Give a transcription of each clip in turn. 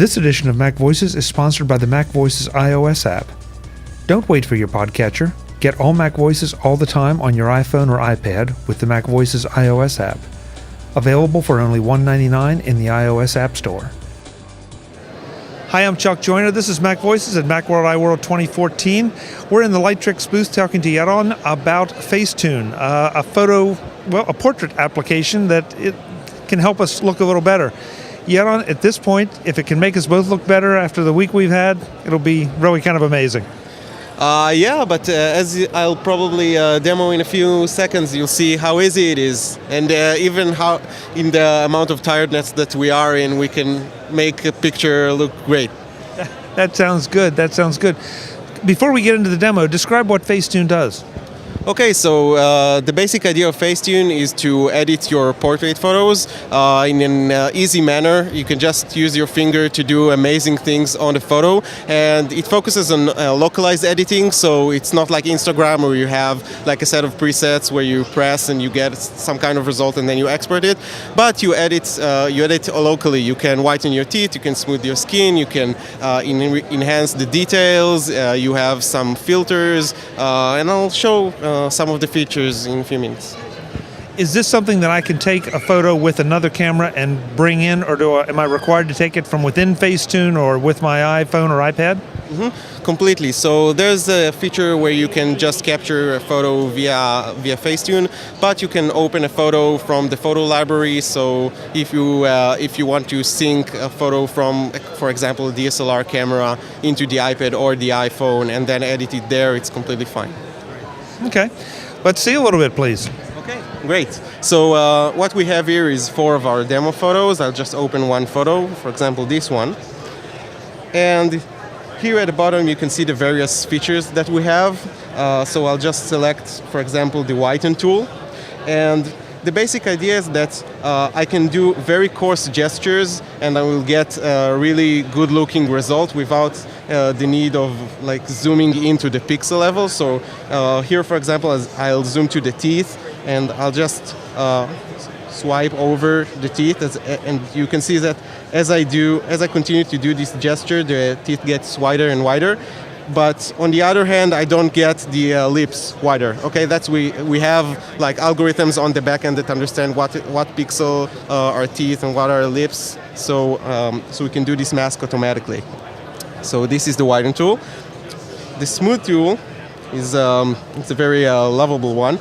This edition of MacVoices is sponsored by the MacVoices iOS app. Don't wait for your podcatcher. Get all MacVoices all the time on your iPhone or iPad with the MacVoices iOS app. Available for only $1.99 in the iOS App Store. Hi, I'm Chuck Joyner. This is MacVoices at Macworld iWorld 2014. We're in the Lightricks booth talking to Yaron about FaceTune, a portrait application that it can help us look a little better. Yaron, at this point, if it can make us both look better after the week we've had, it'll be really kind of amazing. But as I'll probably demo in a few seconds, you'll see how easy it is, and even how, in the amount of tiredness that we are in, we can make a picture look great. That sounds good. Before we get into the demo, describe what FaceTune does. Okay, so the basic idea of FaceTune is to edit your portrait photos in an easy manner. You can just use your finger to do amazing things on the photo, and it focuses on localized editing, so it's not like Instagram where you have like a set of presets where you press and you get some kind of result and then you export it, but you edit locally. You can whiten your teeth, you can smooth your skin, you can enhance the details, you have some filters, and I'll show some of the features in a few minutes. Is this something that I can take a photo with another camera and bring in, or am I required to take it from within FaceTune or with my iPhone or iPad? Mm-hmm. Completely. So there's a feature where you can just capture a photo via FaceTune, but you can open a photo from the photo library. So if you want to sync a photo from, for example, a DSLR camera into the iPad or the iPhone and then edit it there, it's completely fine. Okay, let's see a little bit, please. Okay, great. So what we have here is 4 of our demo photos. I'll just open one photo, for example, this one. And here at the bottom, you can see the various features that we have. So I'll just select, for example, the whiten tool. And the basic idea is that I can do very coarse gestures and I will get a really good looking result without the need of like zooming into the pixel level. So here, for example, I'll zoom to the teeth and I'll just swipe over the teeth, and you can see that as I continue to do this gesture, the teeth gets wider and wider. But on the other hand, I don't get the lips wider. Okay, we have like algorithms on the back end that understand what pixel are teeth and what are lips. So we can do this mask automatically. So this is the whiten tool. The smooth tool is it's a very lovable one.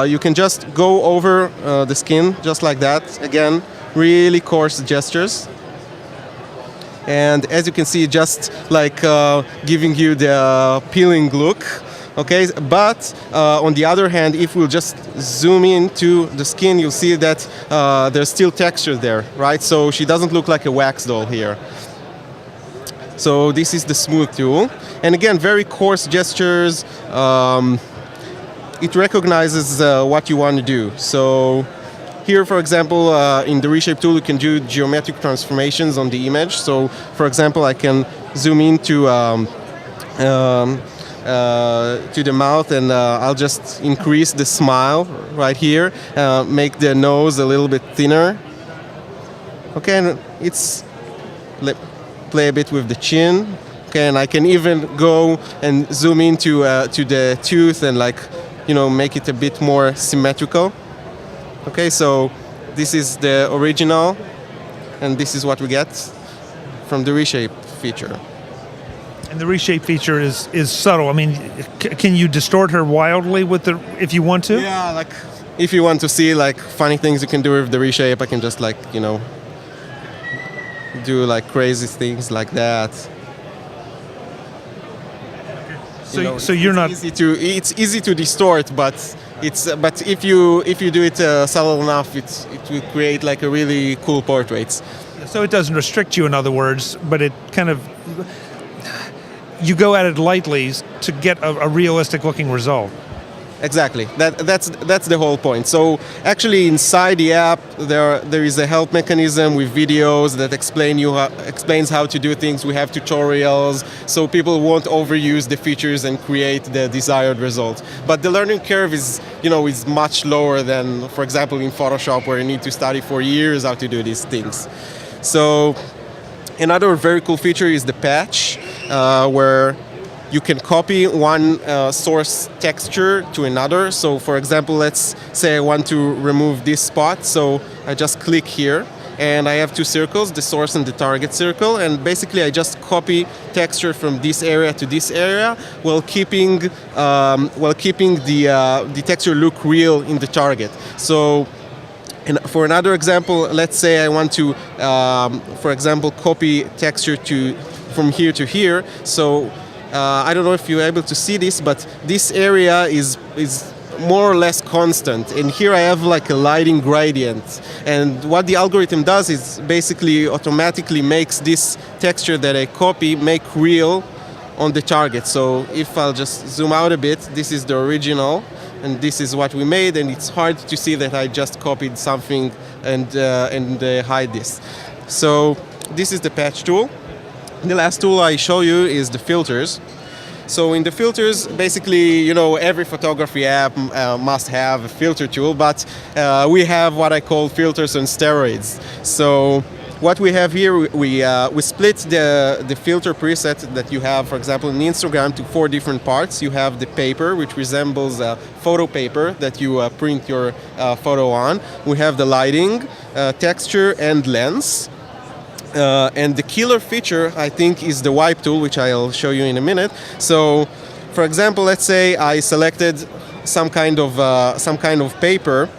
You can just go over the skin just like that. Again, really coarse gestures. And as you can see, just like giving you the peeling look, okay? But on the other hand, if we'll just zoom into the skin, you'll see that there's still texture there, right? So she doesn't look like a wax doll here. So this is the smooth tool. And again, very coarse gestures. It recognizes what you want to do. So here, for example, in the reshape tool, you can do geometric transformations on the image. So, for example, I can zoom into to the mouth, and I'll just increase the smile right here, make the nose a little bit thinner. Okay, and play a bit with the chin. Okay, and I can even go and zoom into to the tooth and make it a bit more symmetrical. Okay, so this is the original, and this is what we get from the reshape feature. And the reshape feature is subtle. I mean, can you distort her wildly if you want to? Yeah, like if you want to see like funny things you can do with the reshape, I can just do like crazy things like that. So you're not. It's easy to distort, but if you do it subtle enough, it will create like a really cool portraits. So it doesn't restrict you, in other words, but it kind of, you go at it lightly to get a realistic looking result. Exactly. That's the whole point. So actually inside the app there is a help mechanism with videos that explains how to do things. We have tutorials so people won't overuse the features and create the desired result. But the learning curve is much lower than, for example, in Photoshop, where you need to study for years how to do these things. So Another very cool feature is the patch, where you can copy one source texture to another. So for example, let's say I want to remove this spot. So I just click here and I have two circles, the source and the target circle. And basically I just copy texture from this area to this area while keeping the texture look real in the target. So for another example, let's say I want to, for example, copy texture from here to here. So I don't know if you're able to see this, but this area is more or less constant. And here I have like a lighting gradient. And what the algorithm does is basically automatically makes this texture that I copy make real on the target. So if I'll just zoom out a bit, this is the original. And this is what we made, and it's hard to see that I just copied something and hide this. So this is the patch tool. The last tool I show you is the filters. So in the filters, basically, every photography app must have a filter tool, but we have what I call filters on steroids. So what we have here, we split the filter preset that you have, for example, in Instagram to 4 different parts. You have the paper, which resembles a photo paper that you print your photo on. We have the lighting, texture, and lens. And the killer feature, I think, is the wipe tool, which I'll show you in a minute. So, for example, let's say I selected some kind of paper,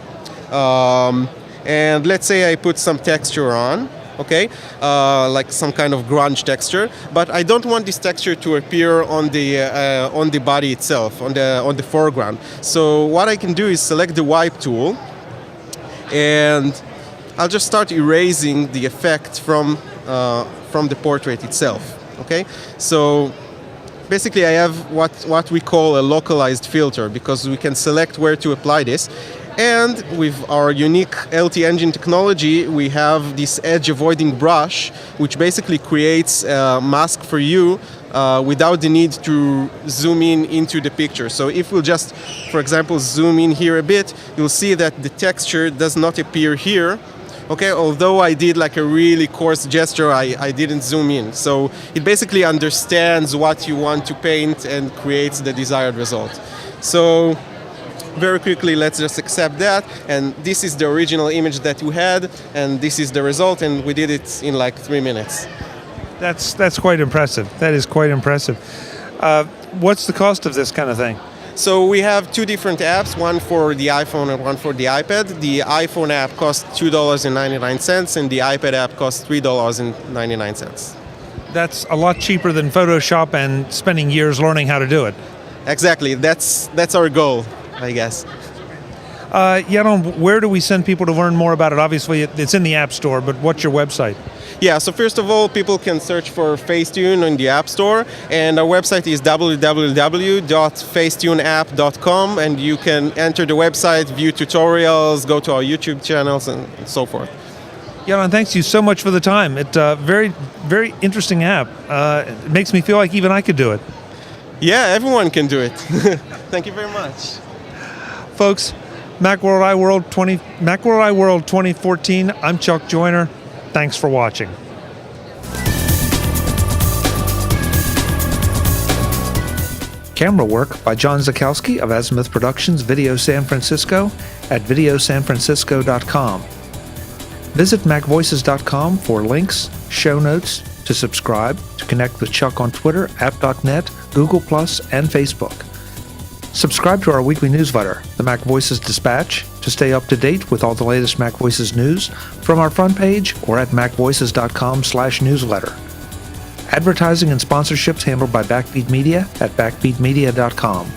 and let's say I put some texture on. Okay, like some kind of grunge texture, but I don't want this texture to appear on the body itself, on the foreground. So what I can do is select the wipe tool, and I'll just start erasing the effect from the portrait itself. Okay, so basically I have what we call a localized filter, because we can select where to apply this. And with our unique LT engine technology, we have this edge avoiding brush, which basically creates a mask for you without the need to zoom in into the picture. So if we'll just, for example, zoom in here a bit, you'll see that the texture does not appear here. Okay, although I did like a really coarse gesture, I didn't zoom in. So it basically understands what you want to paint and creates the desired result. So very quickly, let's just accept that, and this is the original image that we had, and this is the result, and we did it in like 3 minutes. That's quite impressive. That is quite impressive. What's the cost of this kind of thing? So we have 2 different apps, one for the iPhone and one for the iPad. The iPhone app costs $2.99, and the iPad app costs $3.99. That's a lot cheaper than Photoshop and spending years learning how to do it. Exactly. That's our goal, I guess. Yaron, where do we send people to learn more about it? Obviously, it's in the App Store, but what's your website? Yeah, so first of all, people can search for FaceTune in the App Store, and our website is www.facetuneapp.com, and you can enter the website, view tutorials, go to our YouTube channels, and so forth. Yaron, thanks you so much for the time. It's a very, very interesting app. It makes me feel like even I could do it. Yeah, everyone can do it. Thank you very much. Folks, Macworld iWorld 2014, I'm Chuck Joyner. Thanks for watching. Camera work by John Zakowski of Azimuth Productions Video San Francisco at videosanfrancisco.com. Visit MacVoices.com for links, show notes, to subscribe, to connect with Chuck on Twitter, app.net, Google+, and Facebook. Subscribe to our weekly newsletter, the MacVoices Dispatch, to stay up to date with all the latest MacVoices news from our front page or at macvoices.com/newsletter. Advertising and sponsorships handled by Backbeat Media at backbeatmedia.com.